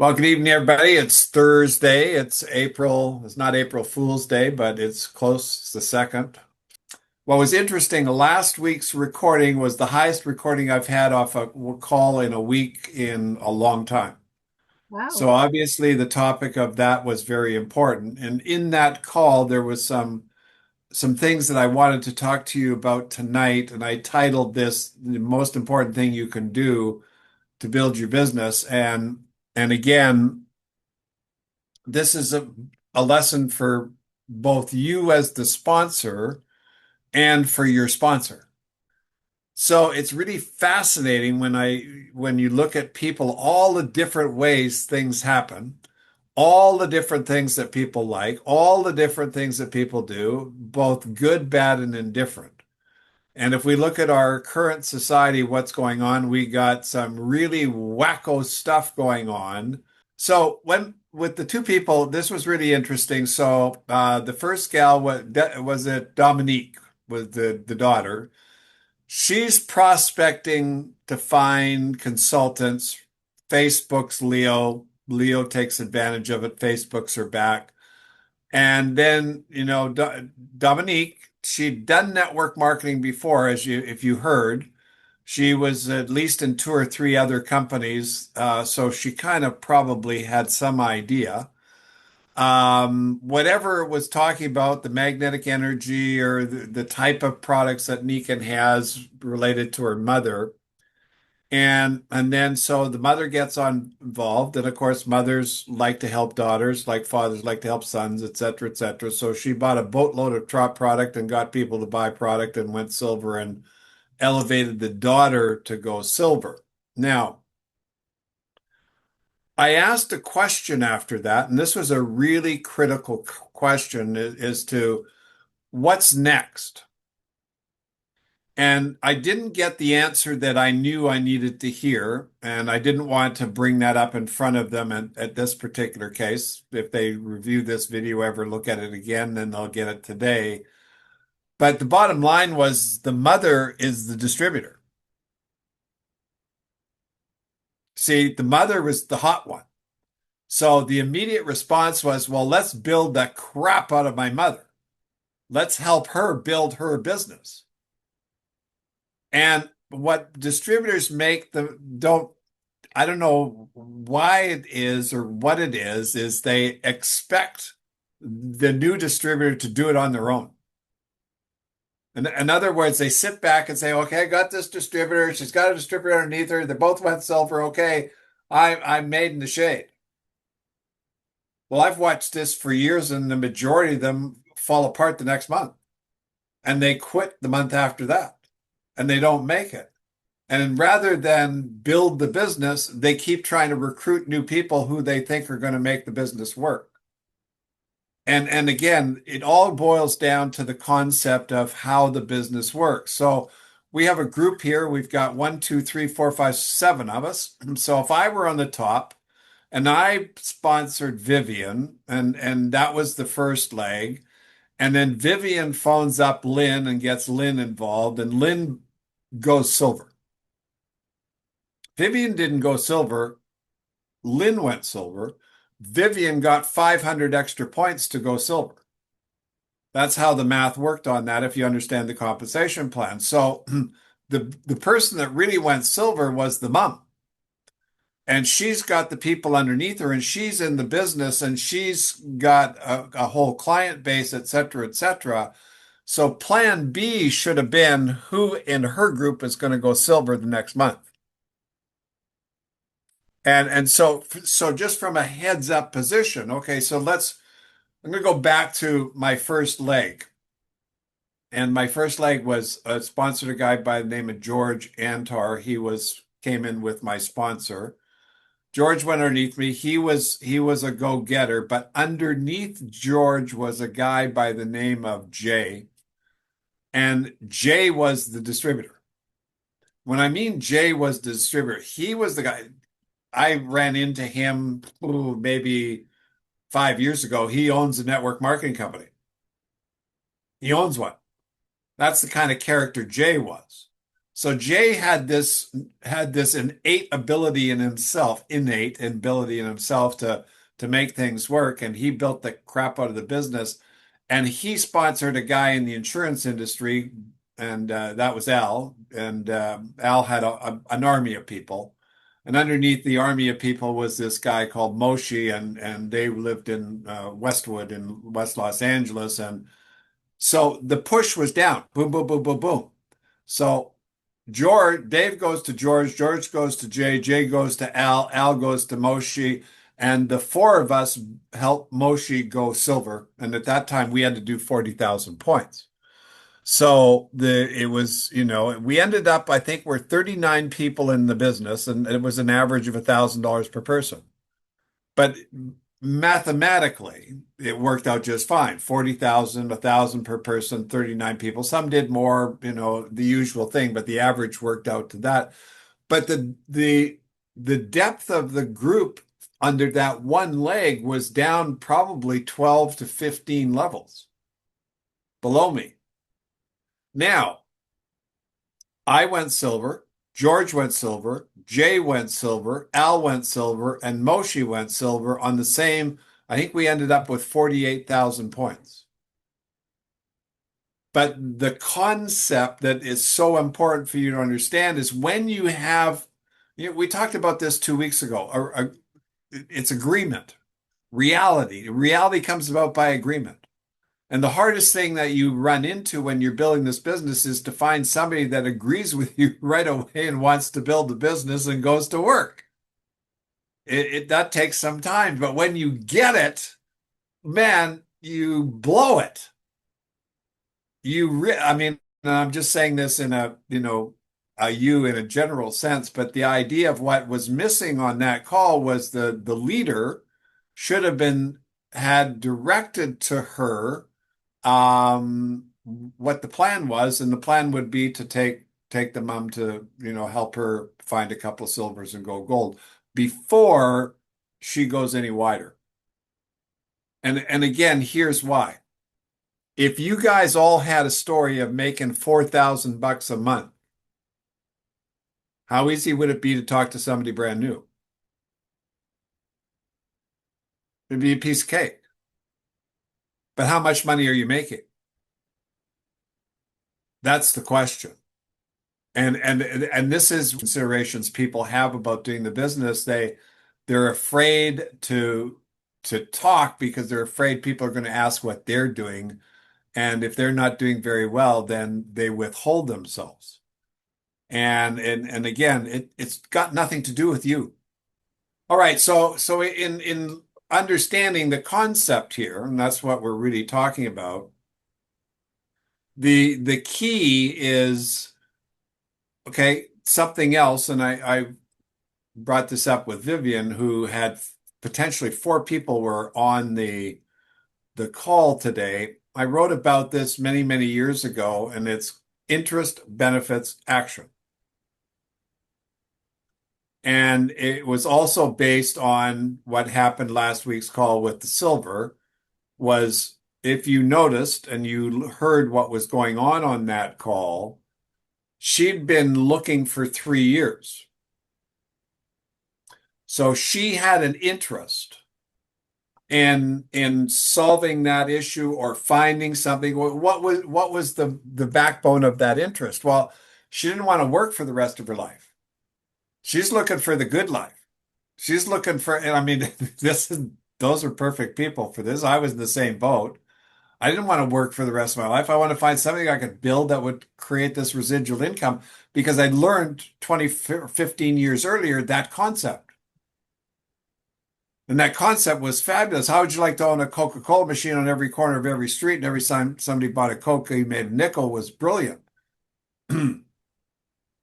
Well, good evening, everybody. It's Thursday. It's April. It's not April Fool's Day, but it's close. It's the second. What was interesting, last week's recording was the highest recording I've had off a call in a week in a long time. So Wow. obviously the topic of that was very important. And in that call, there was some things that I wanted to talk to you about tonight. And I titled this "The Most Important Thing You Can Do to Build Your Business." And again, this is a lesson for both you as the sponsor and for your sponsor. So it's really fascinating when you look at people, all the different ways things happen, all the different things that people like, all the different things that people do, both good, bad, and indifferent. And if we look at our current society, what's going on, we got some really wacko stuff going on. So when with the two people, this was really interesting. So the first gal was it Dominique, was the daughter. She's prospecting to find consultants. Facebook's Leo. Leo takes advantage of it. Facebook's her back. And then, Dominique, she'd done network marketing before, if you heard. She was at least in two or three other companies, so she kind of probably had some idea. Whatever it was talking about, the magnetic energy or the type of products that Nikan has related to her mother. And then so the mother gets on involved, and of course mothers like to help daughters, like fathers like to help sons, et cetera, et cetera. So she bought a boatload of top product and got people to buy product and went silver and elevated the daughter to go silver. Now, I asked a question after that, and this was a really critical question as to what's next. And I didn't get the answer that I knew I needed to hear. And I didn't want to bring that up in front of them at this particular case. If they review this video, ever look at it again, then they'll get it today. But the bottom line was the mother is the distributor. See, the mother was the hot one. So the immediate response was, well, let's build the crap out of my mother. Let's help her build her business. And what distributors make the don't I don't know why it is or what it is they expect the new distributor to do it on their own. In other words, they sit back and say, okay, I got this distributor. She's got a distributor underneath her. They both went silver. Okay, I'm made in the shade. Well, I've watched this for years, and the majority of them fall apart the next month, and they quit the month after that, and they don't make it. And rather than build the business, they keep trying to recruit new people who they think are going to make the business work. And again, it all boils down to the concept of how the business works. So we have a group here. We've got one, two, three, four, five, seven of us. So if I were on the top and I sponsored Vivian, and that was the first leg, and then Vivian phones up Lynn and gets Lynn involved, and Lynn goes silver. Vivian didn't go silver. Lynn went silver. Vivian got 500 extra points to go silver. That's how the math worked on that if you understand the compensation plan. So the person that really went silver was the mom. And she's got the people underneath her and she's in the business and she's got a whole client base, et cetera, et cetera. So plan B should have been who in her group is going to go silver the next month. And so just from a heads up position, okay, so I'm going to go back to my first leg. And my first leg was sponsored a guy by the name of George Antar. Came in with my sponsor. George went underneath me. He was a go-getter, but underneath George was a guy by the name of Jay, and Jay was the distributor. When I mean Jay was the distributor, he was the guy. I ran into him maybe 5 years ago. He owns a network marketing company. He owns one. That's the kind of character Jay was. So Jay had this innate ability in himself to make things work, and he built the crap out of the business. And he sponsored a guy in the insurance industry, and that was Al. And Al had an army of people, and underneath the army of people was this guy called Moshe, and they lived in Westwood in West Los Angeles, and so the push was down, boom, boom, boom, boom, boom. So Dave goes to George goes to Jay goes to Al goes to Moshe, and the four of us helped Moshe go silver. And at that time, we had to do 40,000 points. So it was, we ended up, I think we're 39 people in the business, and it was an average of $1,000 per person. But mathematically, it worked out just fine. 40,000, 1,000 per person, 39 people. Some did more, the usual thing, but the average worked out to that. But the depth of the group under that one leg was down probably 12 to 15 levels below me. Now, I went silver, George went silver, Jay went silver, Al went silver, and Moshe went silver on the same. I think we ended up with 48,000 points. But the concept that is so important for you to understand is when you have, we talked about this 2 weeks ago. It's agreement, reality. Reality comes about by agreement. And the hardest thing that you run into when you're building this business is to find somebody that agrees with you right away and wants to build the business and goes to work. That takes some time, but when you get it, man, you blow it. I mean, I'm just saying this in a general sense, but the idea of what was missing on that call was the leader should have been had directed to her what the plan was, and the plan would be to take the mom to, help her find a couple of silvers and go gold before she goes any wider. And again, here's why. If you guys all had a story of making 4,000 bucks a month, how easy would it be to talk to somebody brand new? It'd be a piece of cake. But how much money are you making? That's the question. And this is considerations people have about doing the business. They're afraid to talk because they're afraid people are going to ask what they're doing. And if they're not doing very well, then they withhold themselves. And again, it's got nothing to do with you. All right, so in understanding the concept here, and that's what we're really talking about, the key is okay, something else, and I brought this up with Vivian, who had potentially four people were on the call today. I wrote about this many, many years ago, and it's interest, benefits, action. And it was also based on what happened last week's call with the silver, was if you noticed and you heard what was going on that call, she'd been looking for 3 years. So she had an interest in solving that issue or finding something. What was the backbone of that interest? Well, she didn't want to work for the rest of her life. She's looking for the good life. She's looking for, and I mean, those are perfect people for this. I was in the same boat. I didn't want to work for the rest of my life. I want to find something I could build that would create this residual income because I learned 20, 15 years earlier that concept. And that concept was fabulous. How would you like to own a Coca-Cola machine on every corner of every street, and every time somebody bought a Coke, you made a nickel was brilliant.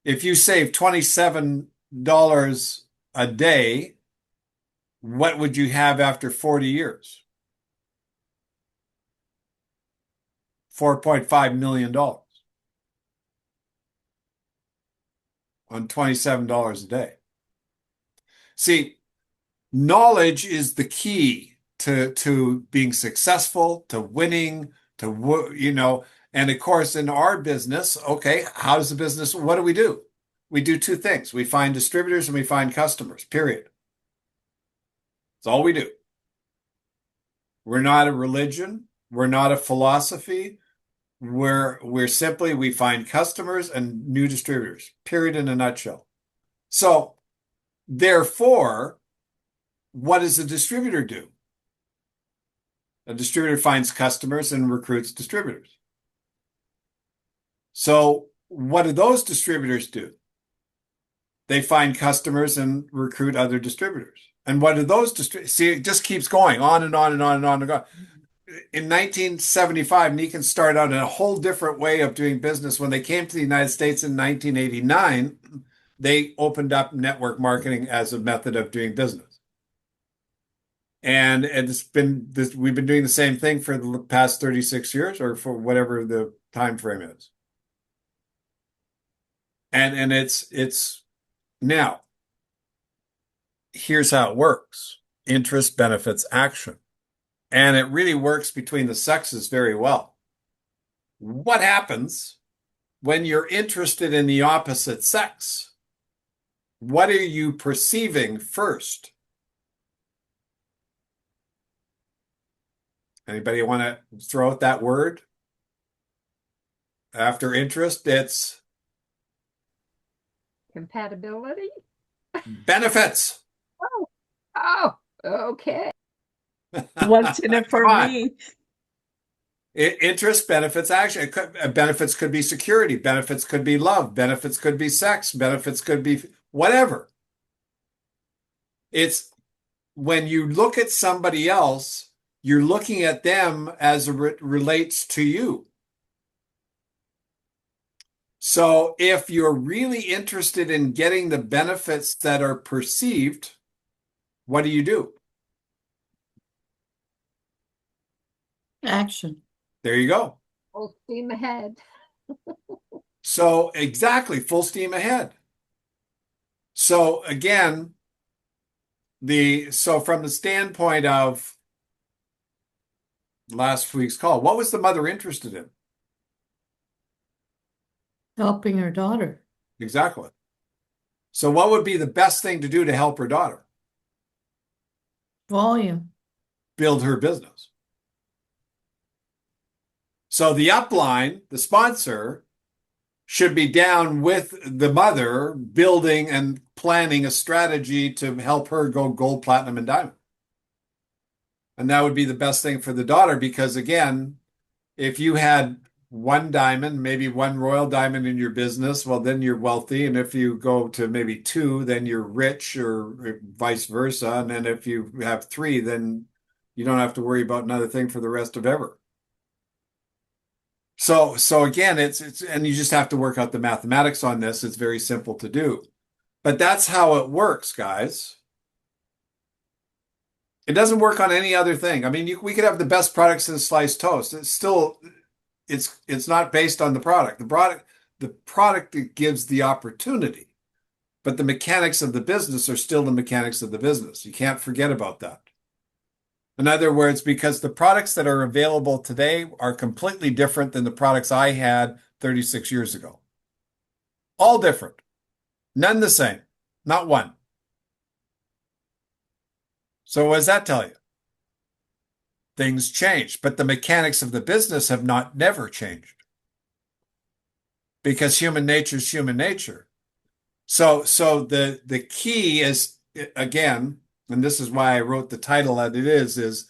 If you save $27 a day, what would you have after 40 years? $4.5 million on $27 a day. See, knowledge is the key to being successful, to winning, And of course, in our business, okay, how does the business, what do? We do two things. We find distributors and we find customers, period. That's all we do. We're not a religion. We're not a philosophy. We're simply, we find customers and new distributors, period, in a nutshell. So therefore, what does a distributor do? A distributor finds customers and recruits distributors. So what do those distributors do? They find customers and recruit other distributors. And what do those distributors see? It just keeps going on and on and on and on and on. In 1975, Nikon started out in a whole different way of doing business. When they came to the United States in 1989, they opened up network marketing as a method of doing business. And it's been this, we've been doing the same thing for the past 36 years or for whatever the time frame is. And it's now, here's how it works. Interest benefits action. And it really works between the sexes very well. What happens when you're interested in the opposite sex? What are you perceiving first? Anybody want to throw out that word? After interest, it's Compatibility? benefits. Oh, oh, okay. What's in it for Come on. me? Interest benefits action. Benefits could be security. Benefits could be love. Benefits could be sex. Benefits could be whatever. It's when you look at somebody else, you're looking at them as it relates to you. So if you're really interested in getting the benefits that are perceived, what do? Action. There you go. Full steam ahead. So exactly, full steam ahead. So again, so from the standpoint of last week's call, what was the mother interested in? Helping her daughter. Exactly. So what would be the best thing to do to help her daughter? Volume. Build her business. So the upline, the sponsor, should be down with the mother building and planning a strategy to help her go gold, platinum, and diamond. And that would be the best thing for the daughter because, again, if you had one diamond, maybe one royal diamond in your business, well, then you're wealthy. And if you go to maybe two, then you're rich or vice versa. And then if you have three, then you don't have to worry about another thing for the rest of ever. So again, it's and you just have to work out the mathematics on this. It's very simple to do. But that's how it works, guys. It doesn't work on any other thing. I mean, we could have the best products in sliced toast. It's still, it's not based on the product. The product that gives the opportunity, but the mechanics of the business are still the mechanics of the business. You can't forget about that. In other words, because the products that are available today are completely different than the products I had 36 years ago. All different. None the same. Not one. So what does that tell you? Things change, but the mechanics of the business have never changed. Because human nature is human nature. So the key is, again, and this is why I wrote the title that it is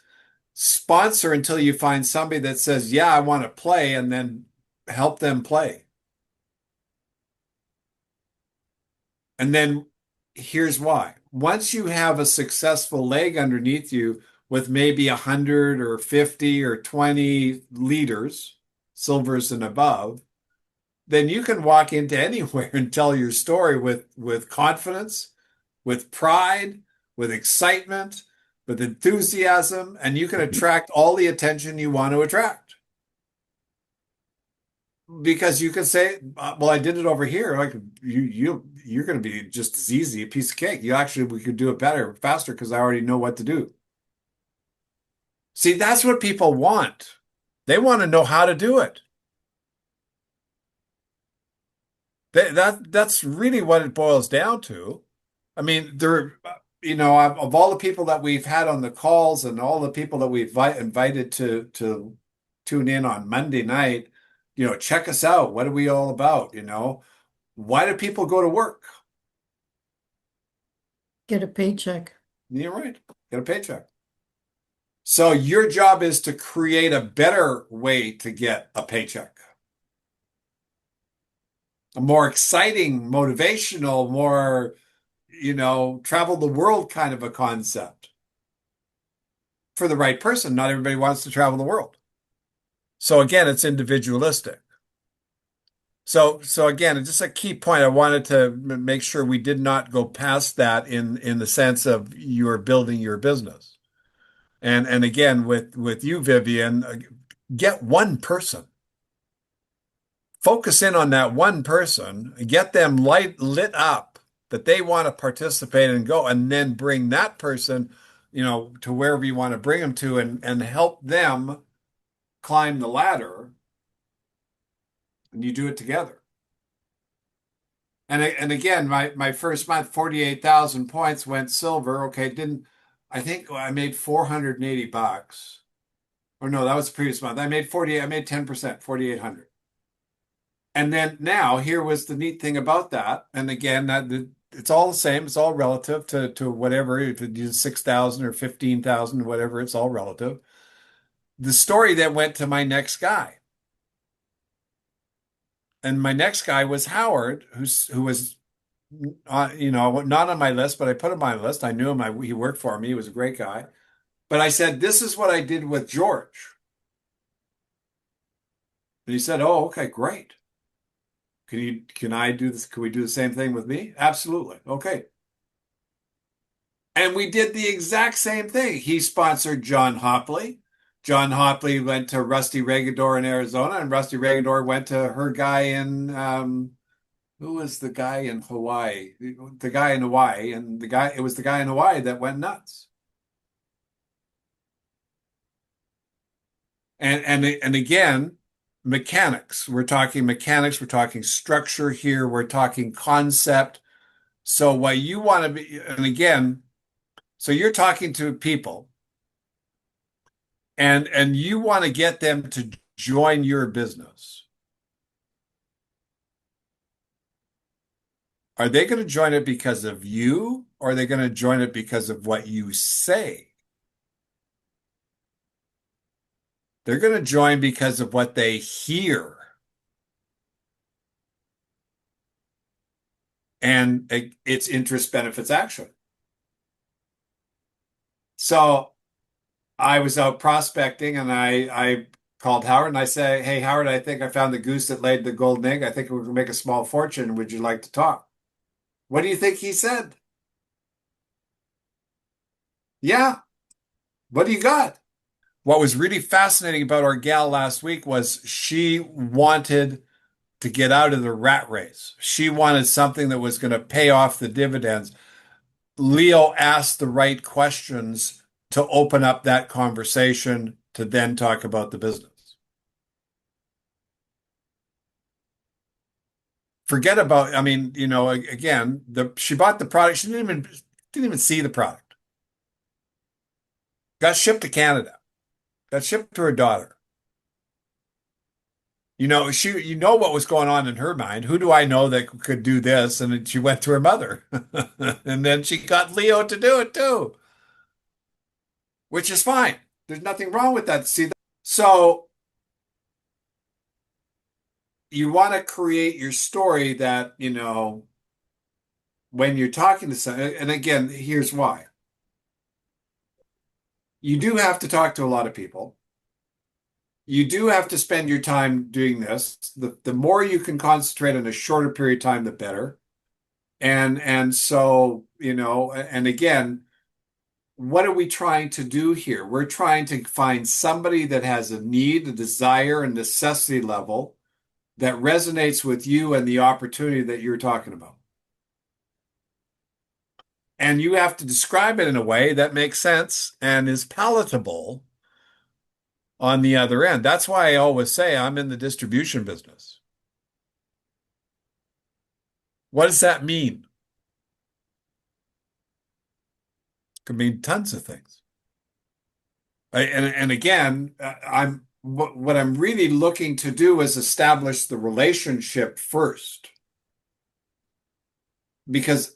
sponsor until you find somebody that says, yeah, I want to play, and then help them play. And then here's why. Once you have a successful leg underneath you with maybe 100 or 50 or 20 leaders, silvers and above, then you can walk into anywhere and tell your story with confidence, with pride, with excitement, with enthusiasm, and you can attract all the attention you want to attract. Because you can say, well, I did it over here. Like you're going to be just as easy, a piece of cake. We could do it better, faster, because I already know what to do. See, that's what people want. They want to know how to do it. That's really what it boils down to. I mean, of all the people that we've had on the calls and all the people that we've invited to tune in on Monday night, check us out. What are we all about? Why do people go to work? Get a paycheck. You're right. Get a paycheck. So your job is to create a better way to get a paycheck. A more exciting, motivational, more, travel the world kind of a concept. For the right person, not everybody wants to travel the world. So again, it's individualistic. So again, just a key point. I wanted to make sure we did not go past that in the sense of you're building your business. And again, with you, Vivian, get one person. Focus in on that one person, get them lit up that they want to participate and go, and then bring that person, to wherever you want to bring them to and help them climb the ladder, and you do it together. And again, my first month, 48,000 points went silver. Okay, I think I made $480. Or no, that was the previous month. I made 10%, 4,800. And then now here was the neat thing about that. And again, it's all the same. It's all relative to whatever, if it is 6,000 or 15,000, whatever, it's all relative. The story that went to my next guy. And my next guy was Howard, who was, not on my list, but I put him on my list. I knew him. He worked for me. He was a great guy. But I said, this is what I did with George. And he said, oh, okay, great. Can I do this? Can we do the same thing with me? Absolutely. Okay. And we did the exact same thing. He sponsored John Hopley. John Hopley went to Rusty Regador in Arizona, and Rusty Regador went to her guy in who was the guy in Hawaii? The guy in Hawaii, and it was the guy in Hawaii that went nuts. And again, mechanics. We're talking mechanics, we're talking structure here, we're talking concept. So what you want to be, and again, so you're talking to people and you want to get them to join your business. Are they going to join it because of you, or are they going to join it because of what you say? They're going to join because of what they hear. And it's interest, benefits, action. So I was out prospecting and I called Howard and I say, hey, Howard, I think I found the goose that laid the golden egg. I think we can make a small fortune. Would you like to talk? What do you think he said? Yeah. What do you got? What was really fascinating about our gal last week was she wanted to get out of the rat race. She wanted something that was going to pay off the dividends. Leo asked the right questions to open up that conversation to then talk about the business. Forget about, I mean, again, she bought the product. She didn't even see the product. Got shipped to Canada. Got shipped to her daughter. What was going on in her mind. Who do I know that could do this? And she went to her mother. And then she got Leo to do it too, which is fine. There's nothing wrong with that. See, so you want to create your story that, when you're talking to someone, and again, here's why. You do have to talk to a lot of people. You do have to spend your time doing this. The more you can concentrate on a shorter period of time, the better. And so, and again, what are we trying to do here? We're trying to find somebody that has a need, a desire, and necessity level that resonates with you and the opportunity that you're talking about. And you have to describe it in a way that makes sense and is palatable on the other end. That's why I always say I'm in the distribution business. What does that mean? Could mean tons of things. And again, what I'm really looking to do is establish the relationship first, because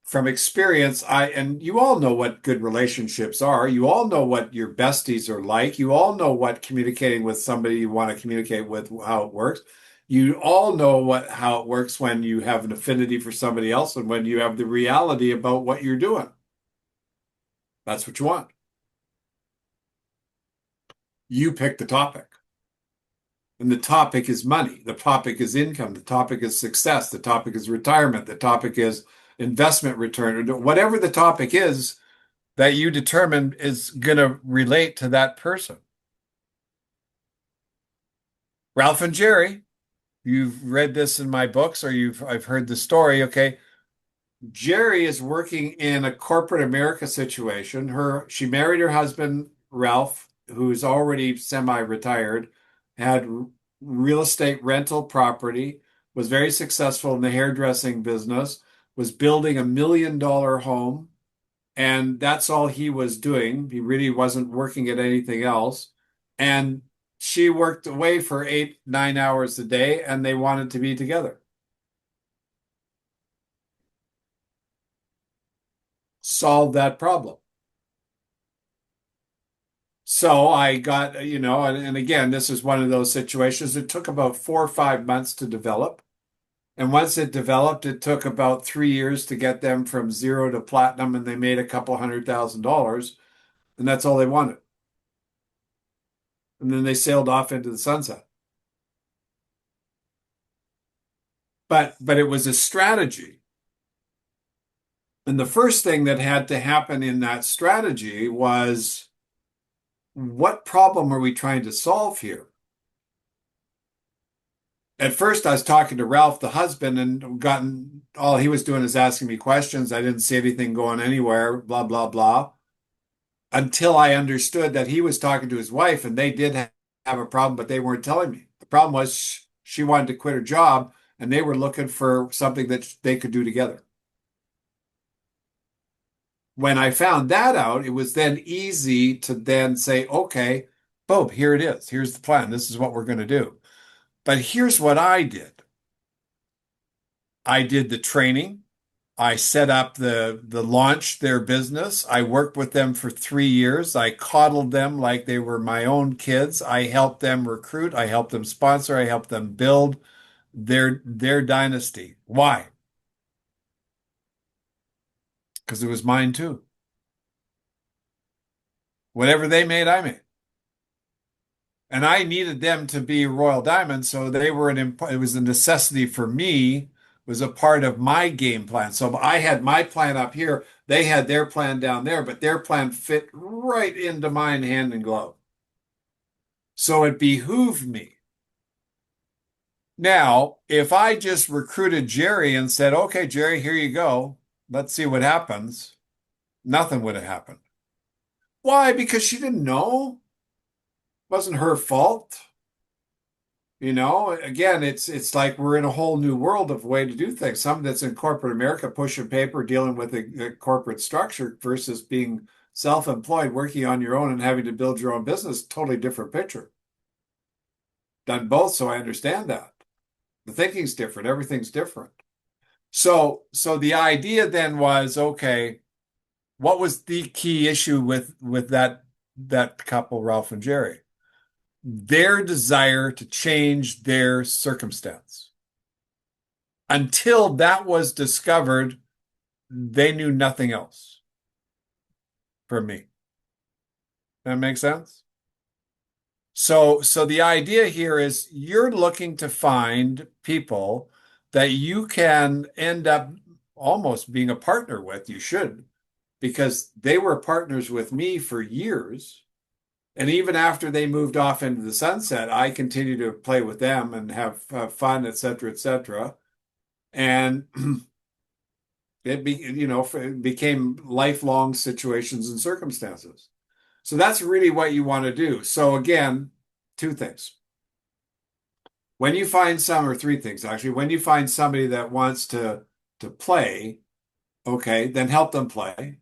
from experience, and you all know what good relationships are. You all know what your besties are like. You all know what communicating with somebody you want to communicate with, how it works. You all know how it works when you have an affinity for somebody else and when you have the reality about what you're doing. That's what you want. You pick the topic. And the topic is money. The topic is income. The topic is success. The topic is retirement. The topic is investment return. Or whatever the topic is that you determine is going to relate to that person. Ralph and Jerry, you've read this in my books, or I've heard the story. Okay. Jerry is working in a corporate America situation. She married her husband, Ralph, who's already semi-retired, had real estate rental property, was very successful in the hairdressing business, was building $1 million home, and that's all he was doing. He really wasn't working at anything else. And she worked away for 8, 9 hours a day, and they wanted to be together. Solve that problem. So I got, and again, this is one of those situations. It took about 4 or 5 months to develop. And once it developed, it took about 3 years to get them from zero to platinum, and they made a couple $100,000, and that's all they wanted. And then they sailed off into the sunset. But it was a strategy. And the first thing that had to happen in that strategy was, what problem are we trying to solve here? At first, I was talking to Ralph, the husband, and all he was doing is asking me questions. I didn't see anything going anywhere, blah, blah, blah, until I understood that he was talking to his wife, and they did have a problem, but they weren't telling me. The problem was she wanted to quit her job, and they were looking for something that they could do together. When I found that out, it was then easy to then say, okay, boom, here it is. Here's the plan. This is what we're going to do. But here's what I did. I did the training. I set up the launch their business. I worked with them for 3 years. I coddled them like they were my own kids. I helped them recruit. I helped them sponsor. I helped them build their dynasty. Why? Because it was mine too. Whatever they made, I made. And I needed them to be Royal Diamond, so it was a necessity for me, was a part of my game plan. So I had my plan up here, they had their plan down there, but their plan fit right into mine hand and glove. So it behooved me. Now, if I just recruited Jerry and said, okay, Jerry, here you go, let's see what happens, nothing would have happened. Why? Because she didn't know. It wasn't her fault. Again, it's like we're in a whole new world of way to do things. Something that's in corporate America, pushing paper, dealing with a corporate structure versus being self-employed, working on your own and having to build your own business, totally different picture. Done both, so I understand that. The thinking's different, everything's different. So the idea then was, okay, what was the key issue with that couple, Ralph and Jerry? Their desire to change their circumstance. Until that was discovered, they knew nothing else from me. That makes sense? So the idea here is you're looking to find people that you can end up almost being a partner with. You should, because they were partners with me for years. And even after they moved off into the sunset, I continued to play with them and have fun, et cetera, et cetera. And it became lifelong situations and circumstances. So that's really what you want to do. So again, 2 things. when you find some, or three things actually, when you find somebody that wants to play, okay, then help them play.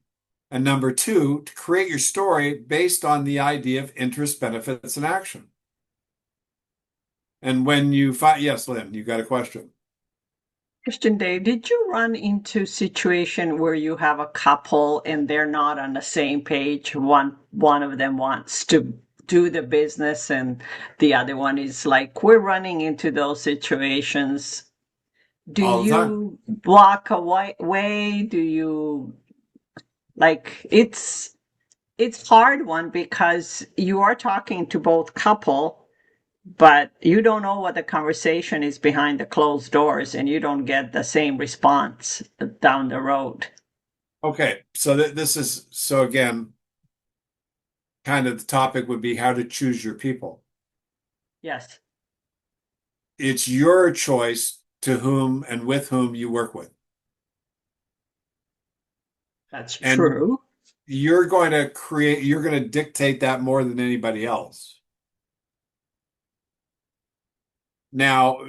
And number two, to create your story based on the idea of interest, benefits, and action. And when you find, yes, Lynn, you got a question. Christian Day, did you run into situation where you have a couple and they're not on the same page? One of them wants to do the business and the other one is like, we're running into those situations. Do All the time. you walk away? Do you like it's hard one because you are talking to both couple, but you don't know what the conversation is behind the closed doors and you don't get the same response down the road. Okay, so this is, so again, kind of the topic would be how to choose your people. Yes, It's your choice to whom and with whom you work with. that's And true. you're going to dictate that more than anybody else. Now,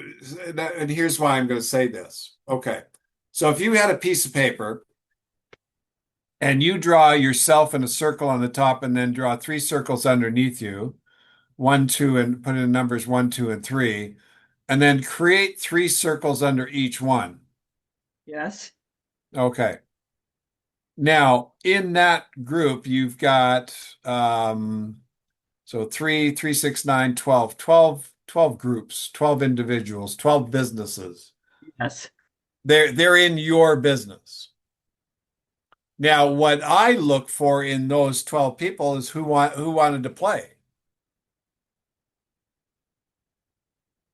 and here's why I'm going to say this. Okay. So if you had a piece of paper and you draw yourself in a circle on the top and then draw three circles underneath you, one, two, and put in numbers one, two, and three, and then create three circles under each one. Yes, Okay. Now, in that group, you've got so 3, 3, 6, 9, 12, 12 groups, 12 individuals, 12 businesses. yes. They're in your business. Now, what I look for in those 12 people is who wanted to play.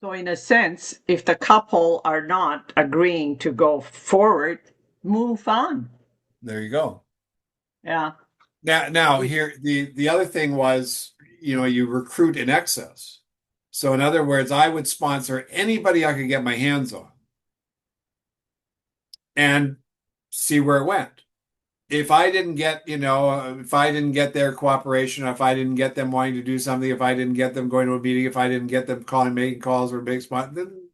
So in a sense, if the couple are not agreeing to go forward, move on. There you go. Yeah. Now here the other thing was, you recruit in excess. So in other words, I would sponsor anybody I could get my hands on and see where it went. If I didn't get, if I didn't get their cooperation, if I didn't get them wanting to do something, if I didn't get them going to a meeting, if I didn't get them making calls or big spot, then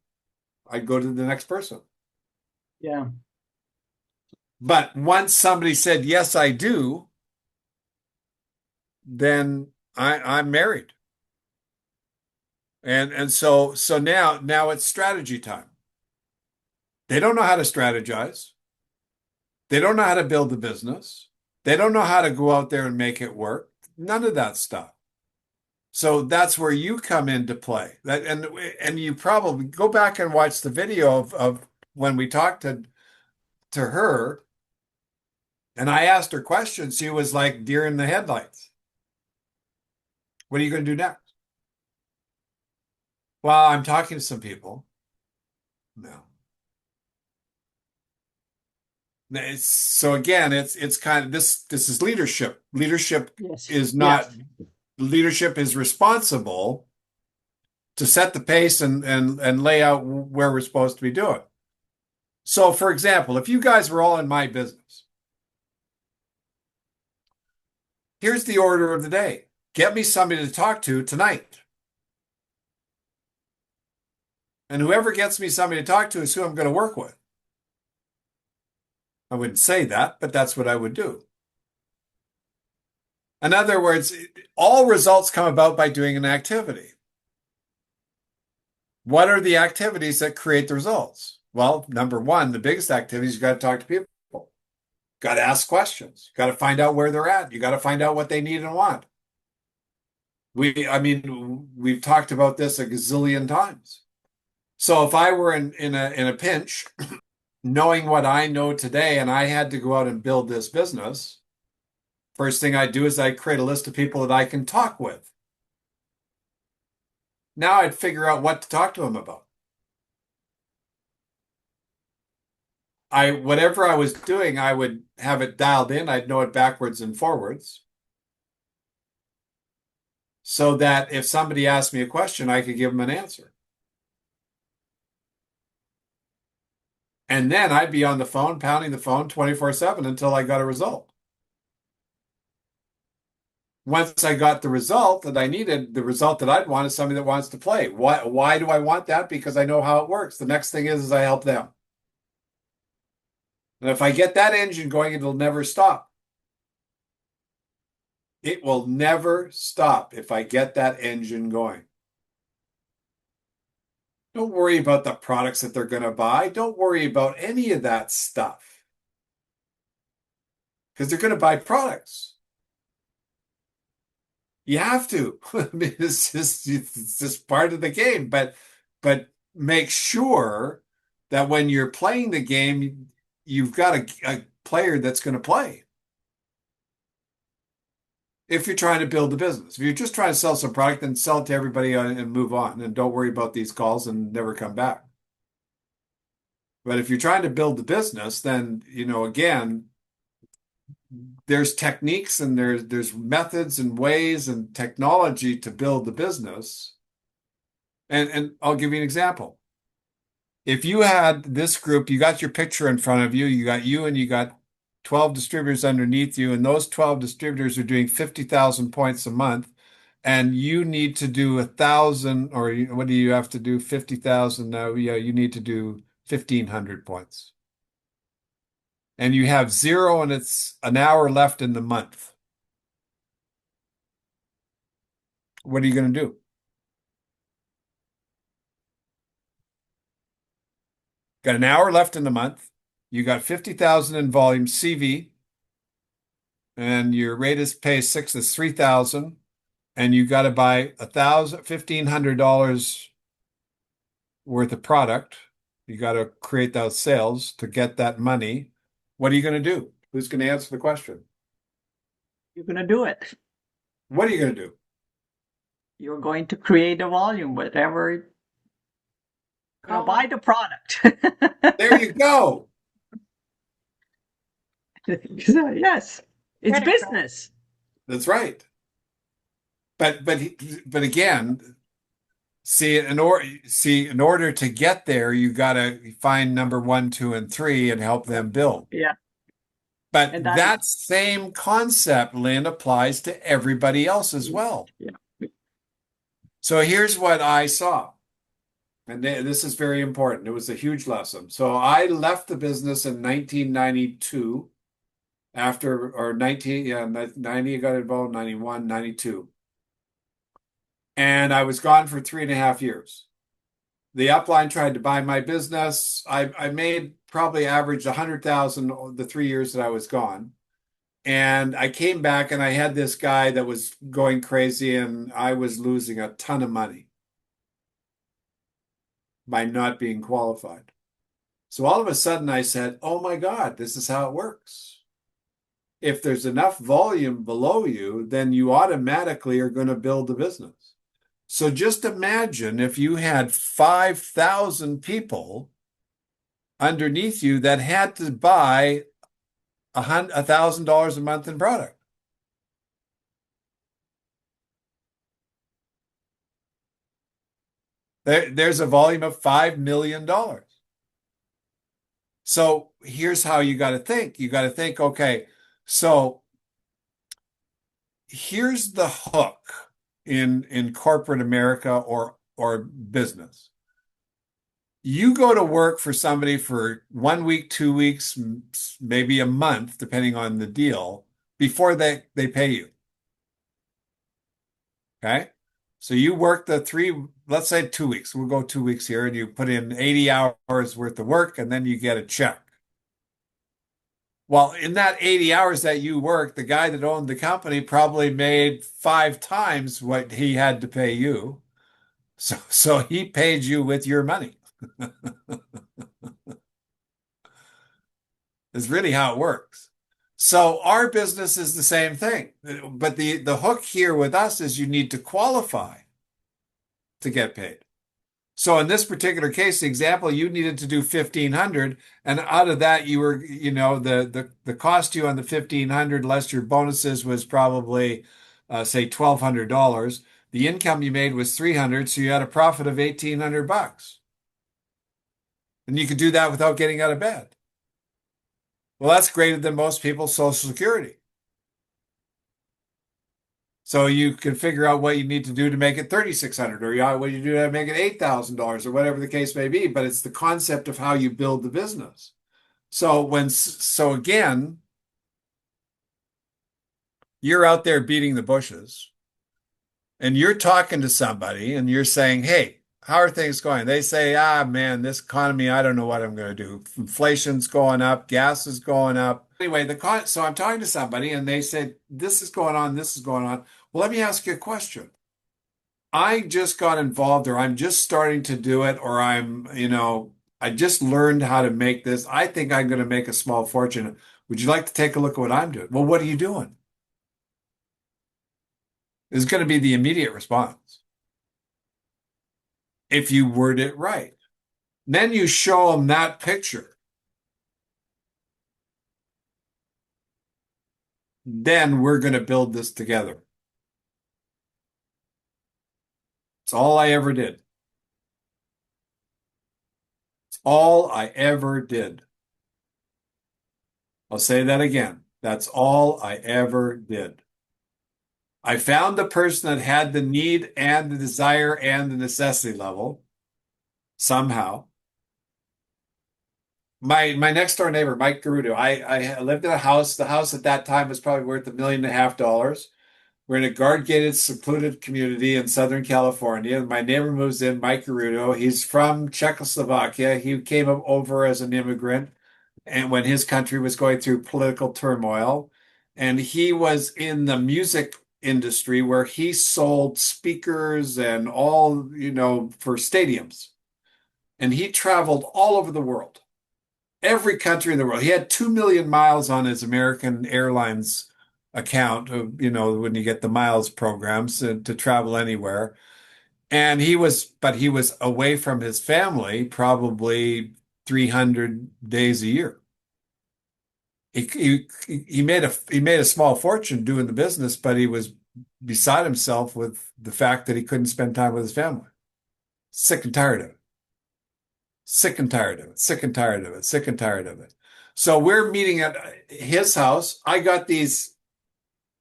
I'd go to the next person. Yeah. But once somebody said, yes, I do, then I'm married. And so now it's strategy time. They don't know how to strategize. They don't know how to build the business. They don't know how to go out there and make it work. None of that stuff. So that's where you come into play. And you probably go back and watch the video of when we talked to her and I asked her questions. She was like deer in the headlights. What are you going to do next? Well, I'm talking to some people. No. So again, it's kind of this is leadership. Yes. Is not Yes. leadership is responsible to set the pace and lay out where we're supposed to be doing. So for example, if you guys were all in my business, here's the order of the day. Get me somebody to talk to tonight. And whoever gets me somebody to talk to is who I'm going to work with. I wouldn't say that, but that's what I would do. In other words, all results come about by doing an activity. What are the activities that create the results? Well, number one, the biggest activity is you got to talk to people. Got to ask questions. Got to find out where they're at. You got to find out what they need and want. We've talked about this a gazillion times. So if I were in a pinch, knowing what I know today, and I had to go out and build this business, first thing I'd do is I'd create a list of people that I can talk with. Now I'd figure out what to talk to them about. Whatever I was doing, I would have it dialed in. I'd know it backwards and forwards. So that if somebody asked me a question, I could give them an answer. And then I'd be on the phone, pounding the phone 24/7 until I got a result. once I got the result that I needed, the result that I'd want is somebody that wants to play. Why do I want that? Because I know how it works. The next thing is I help them. And if I get that engine going, it'll never stop. It will never stop if I get that engine going. Don't worry about the products that they're going to buy. Don't worry about any of that stuff. Because they're going to buy products. You have to. I mean, it's just part of the game. But make sure that when you're playing the game, you've got a player that's going to play. If you're trying to build a business. If you're just trying to sell some product, then sell it to everybody and move on. And don't worry about these calls and never come back. But if you're trying to build the business, then, again, there's techniques and there's methods and ways and technology to build the business. And I'll give you an example. If you had this group, you got your picture in front of you, you got you and you got 12 distributors underneath you, and those 12 distributors are doing 50,000 points a month, and you need to do 1,000, or what do you have to do? 50,000 now. Yeah, you need to do 1,500 points. And you have 0 and it's an hour left in the month. What are you going to do? Got an hour left in the month. You got 50,000 in volume CV, and your rate is pay 6 is 3,000, and you got to buy $1,500 worth of product. You got to create those sales to get that money. What are you going to do? Who's going to answer the question? You're going to do it. What are you going to do? You're going to create a volume, whatever. Gonna buy the product. There you go. Yes, it's business. That's right. But again, in order to get there, you got to find number 1, 2, and 3 and help them build. Yeah. But that same concept, Lynn, applies to everybody else as well. Yeah. So here's what I saw. And this is very important. It was a huge lesson. So I left the business in 1992 or 90, I got involved, 91, 92. And I was gone for 3.5 years. The upline tried to buy my business. I made probably averaged 100,000 the 3 years that I was gone. And I came back and I had this guy that was going crazy and I was losing a ton of money by not being qualified. So all of a sudden I said, oh my God, this is how it works. If there's enough volume below you, then you automatically are going to build a business. So just imagine if you had 5,000 people underneath you that had to buy $1,000 a month in product. There's a volume of $5 million. So here's how you got to think. You got to think, okay, so here's the hook in corporate America or business. You go to work for somebody for 1 week, 2 weeks, maybe a month, depending on the deal, before they pay you. Okay? So you work let's say 2 weeks. We'll go 2 weeks here, and you put in 80 hours worth of work, and then you get a check. Well, in that 80 hours that you worked, the guy that owned the company probably made 5 times what he had to pay you. So he paid you with your money. Is really how it works. So our business is the same thing. But the hook here with us is you need to qualify to get paid. So in this particular case, the example, you needed to do 1,500, and out of that, you were, the cost you on the 1,500 less your bonuses was probably, say, $1,200. The income you made was 300, so you had a profit of $1,800. And you could do that without getting out of bed. Well, that's greater than most people's Social Security. So you can figure out what you need to do to make it 3,600, or what you do to make it $8,000, or whatever the case may be. But it's the concept of how you build the business. So again, you're out there beating the bushes and you're talking to somebody and you're saying, "Hey, how are things going?" They say, "Ah, man, this economy, I don't know what I'm going to do. Inflation's going up, gas is going up." Anyway, so I'm talking to somebody and they said, "This is going on, this is going on." Well, let me ask you a question. I just got involved, or I'm just starting to do it, or I just learned how to make this. I think I'm going to make a small fortune. Would you like to take a look at what I'm doing? Well, what are you doing? Is going to be the immediate response if you word it right. Then you show them that picture. Then we're going to build this together. It's all I ever did. It's all I ever did. I'll say that again. That's all I ever did. I found the person that had the need and the desire and the necessity level somehow. My next door neighbor, Mike Garudo, I lived in a house. The house at that time was probably worth $1.5 million. We're in a guard-gated, secluded community in Southern California. My neighbor moves in, Mike Garudo. He's from Czechoslovakia. He came over as an immigrant, and when his country was going through political turmoil, and he was in the music industry where he sold speakers and all, for stadiums. And he traveled all over the world, every country in the world. He had 2 million miles on his American Airlines account of, when you get the miles programs to travel anywhere. And but he was away from his family probably 300 days a year. He made a small fortune doing the business, but he was beside himself with the fact that he couldn't spend time with his family. Sick and tired of it. Sick and tired of it. Sick and tired of it. Sick and tired of it. So we're meeting at his house. I got these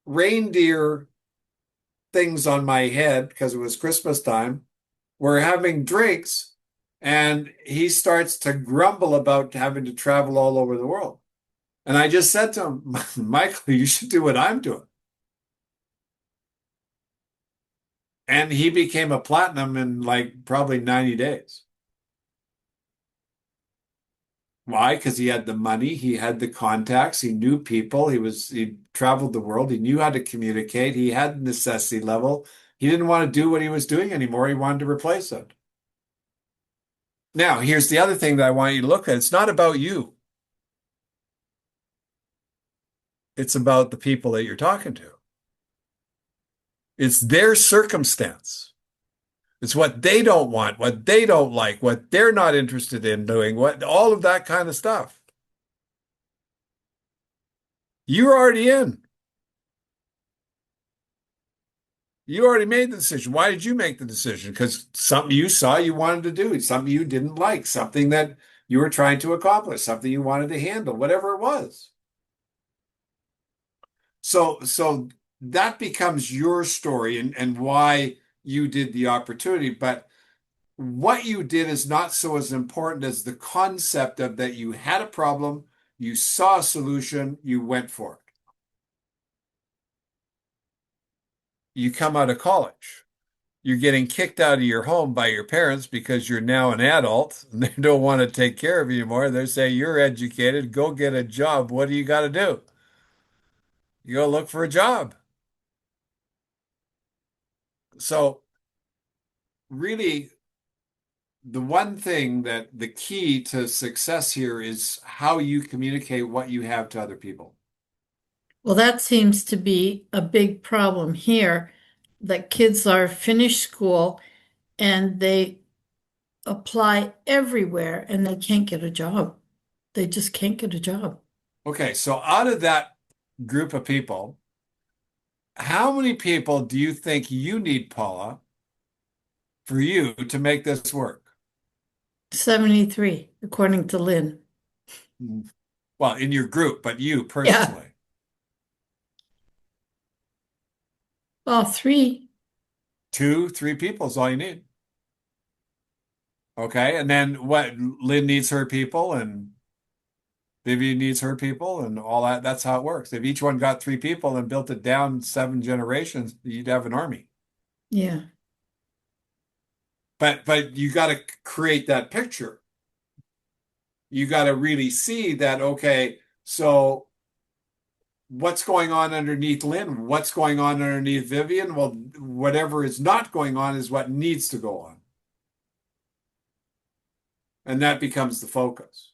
reindeer things on my head because it was Christmas time. We're having drinks, and he starts to grumble about having to travel all over the world. And I just said to him, "Michael, you should do what I'm doing." And he became a platinum in like probably 90 days. Why? Because he had the money, he had the contacts, he knew people, he traveled the world, he knew how to communicate, he had the necessity level. He didn't want to do what he was doing anymore. He wanted to replace it. Now, here's the other thing that I want you to look at. It's not about you. It's about the people that you're talking to. It's their circumstance. It's what they don't want, what they don't like, what they're not interested in doing, all of that kind of stuff. You're already in. You already made the decision. Why did you make the decision? Because something you saw you wanted to do, something you didn't like, something that you were trying to accomplish, something you wanted to handle, whatever it was. So that becomes your story and why you did the opportunity. But what you did is not so as important as the concept of that you had a problem, you saw a solution, you went for it. You come out of college. You're getting kicked out of your home by your parents because you're now an adult and they don't want to take care of you anymore. They say, "You're educated, go get a job." What do you got to do? You go look for a job. So really, the one thing that the key to success here is how you communicate what you have to other people. Well, that seems to be a big problem here, that kids are finished school and they apply everywhere and they can't get a job. They just can't get a job. Okay, so out of that group of people, how many people do you think you need, Paula, for you to make this work? 73, according to Lynn. Well, in your group, but you Yeah. personally. Well, three. 3 people is all you need. Okay, and then what? Lynn needs her people, and Vivian needs her people, and all that. That's how it works. If each one got 3 people and built it down 7 generations, you'd have an army. Yeah. But you got to create that picture. You got to really see that, okay, so what's going on underneath Lynn? What's going on underneath Vivian? Well, whatever is not going on is what needs to go on. And that becomes the focus.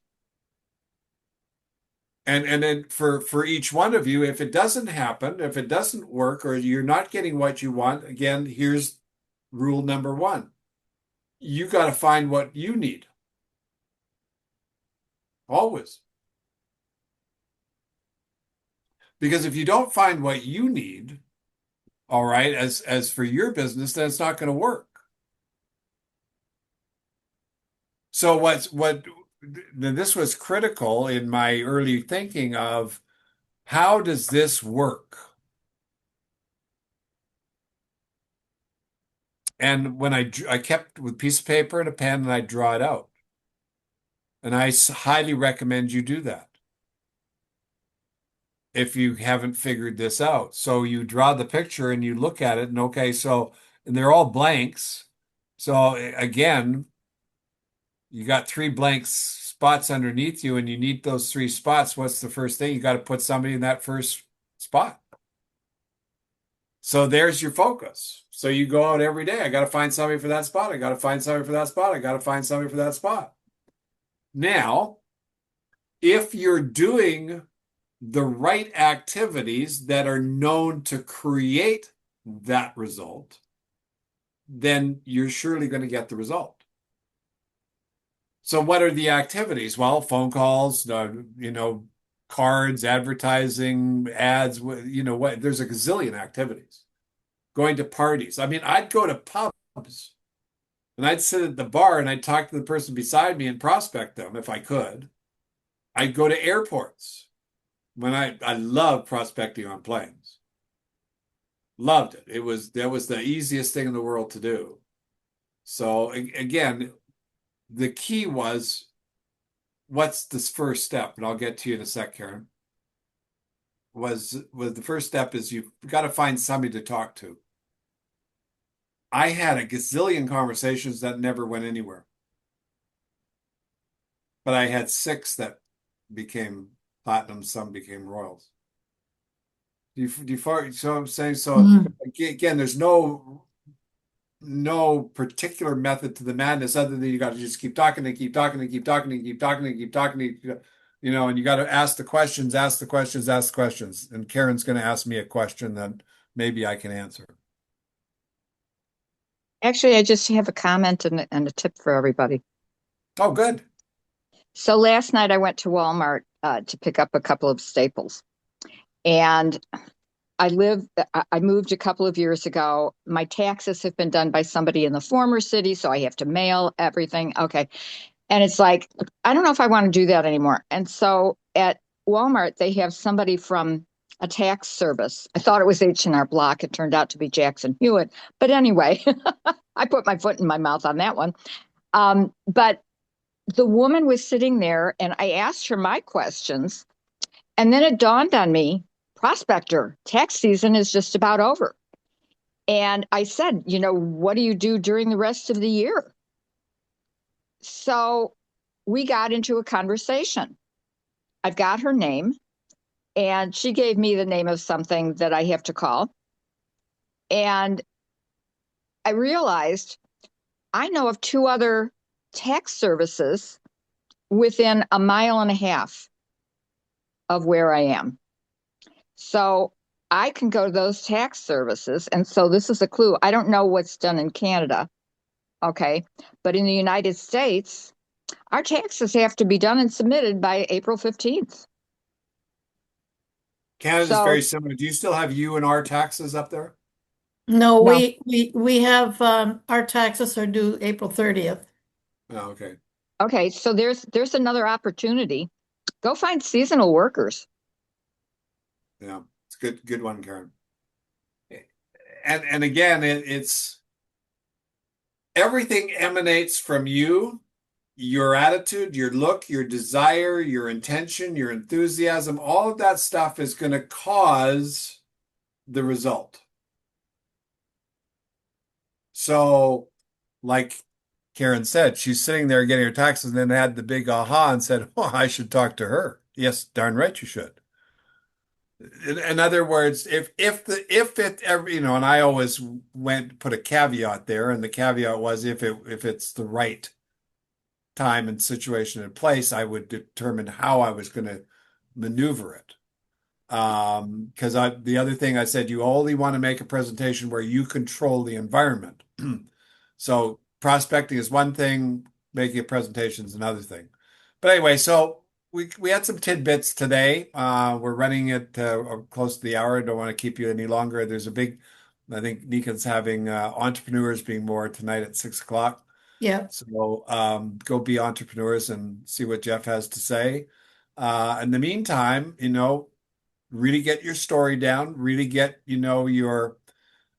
And then for each one of you, if it doesn't happen, if it doesn't work, or you're not getting what you want, again, here's rule number 1. You got to find what you need. Always. Because if you don't find what you need, all right, as for your business, then it's not going to work. So this was critical in my early thinking of how does this work? And when I kept with a piece of paper and a pen and I draw it out. And I highly recommend you do that if you haven't figured this out. So you draw the picture and you look at it, and okay, and they're all blanks. So again, you got 3 blank spots underneath you, and you need those 3 spots. What's the first thing? You got to put somebody in that first spot. So there's your focus. So you go out every day. I got to find somebody for that spot. I got to find somebody for that spot. I got to find somebody for that spot. Now, if you're doing the right activities that are known to create that result, then you're surely going to get the result. So what are the activities? Well, phone calls, cards, advertising, ads, there's a gazillion activities. Going to parties. I mean, I'd go to pubs and I'd sit at the bar and I'd talk to the person beside me and prospect them if I could. I'd go to airports when I love prospecting on planes. Loved it. That was the easiest thing in the world to do. So again, the key was, what's this first step? And I'll get to you in a sec, Karen. Was the first step is you've got to find somebody to talk to. I had a gazillion conversations that never went anywhere. But I had 6 that became platinum, some became royals. Do you follow? So I'm saying, again, there's no particular method to the madness other than you got to just keep talking and keep talking and keep talking and keep talking and keep talking, and you got to ask the questions. And Karen's going to ask me a question that maybe I can answer. Actually, I just have a comment and a tip for everybody. Oh, good. So last night I went to Walmart to pick up a couple of staples. And I moved a couple of years ago. My taxes have been done by somebody in the former city, so I have to mail everything. Okay. And it's like, I don't know if I want to do that anymore. And so at Walmart, they have somebody from a tax service. I thought it was H&R Block. It turned out to be Jackson Hewitt. But anyway, I put my foot in my mouth on that one. But the woman was sitting there and I asked her my questions. And then it dawned on me, prospector, tax season is just about over. And I said, what do you do during the rest of the year? So we got into a conversation. I've got her name. And she gave me the name of something that I have to call. And I realized I know of 2 other tax services within a mile and a half of where I am. So I can go to those tax services. And so this is a clue. I don't know what's done in Canada. Okay. But in the United States, our taxes have to be done and submitted by April 15th. Canada's very similar. Do you still have U&R taxes up there? No, No. we have our taxes are due April 30th. Oh, okay. Okay, so there's another opportunity. Go find seasonal workers. Yeah, it's good one, Karen. and again, it's everything emanates from you, your attitude, your look, your desire, your intention, your enthusiasm. All of that stuff is going to cause the result. So, like Karen said, she's sitting there getting her taxes and then had the big aha and said, "Oh, I should talk to her." Yes, darn right you should. In other words, if it ever, and I always put a caveat there, and the caveat was if it's the right time and situation and place, I would determine how I was going to maneuver it. Because the other thing I said, you only want to make a presentation where you control the environment. So prospecting is one thing, making a presentation is another thing. But anyway, so we had some tidbits today. We're running it close to the hour. I don't want to keep you any longer. There's I think Nika's having entrepreneurs being more tonight at 6 o'clock. Yeah. So go be entrepreneurs and see what Jeff has to say. In the meantime, really get your story down, really get,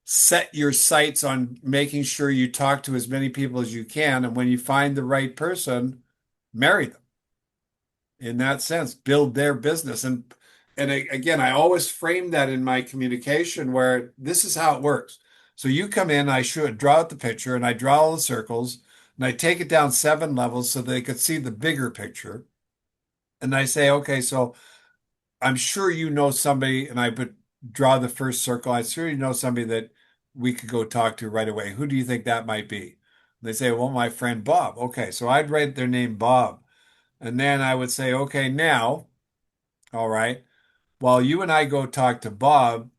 set your sights on making sure you talk to as many people as you can. And when you find the right person, marry them. In that sense, build their business. And again, I always frame that in my communication where this is how it works. So you come in, I should draw out the picture and I draw all the circles and I take it down 7 levels so they could see the bigger picture. And I say, okay, so I'm sure you know somebody, and draw the first circle. I'm sure you know somebody that we could go talk to right away. Who do you think that might be? They say, well, my friend Bob. Okay, so I'd write their name Bob. And then I would say, okay, now, all right, while you and I go talk to Bob,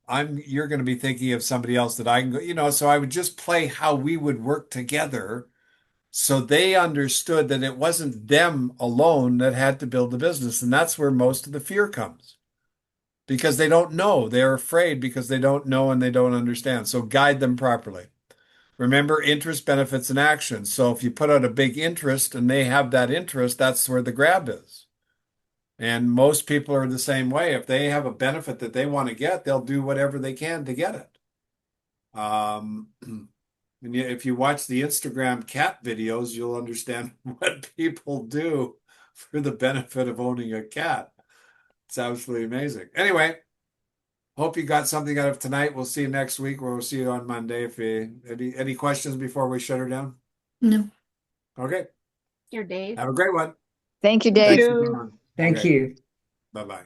you're going to be thinking of somebody else that I can go, so I would just play how we would work together so they understood that it wasn't them alone that had to build the business. And that's where most of the fear comes because they don't know. They're afraid because they don't know and they don't understand. So guide them properly. Remember, interest, benefits, and action. So if you put out a big interest and they have that interest, that's where the grab is. And most people are the same way. If they have a benefit that they want to get, they'll do whatever they can to get it. And if you watch the Instagram cat videos, you'll understand what people do for the benefit of owning a cat. It's absolutely amazing. Anyway, hope you got something out of tonight. We'll see you next week, or we'll see you on Monday. If any questions before we shut her down? No. Okay. Your Dave. Have a great one. Thank you, Thank Dave. you. Thank Okay. you. Bye-bye.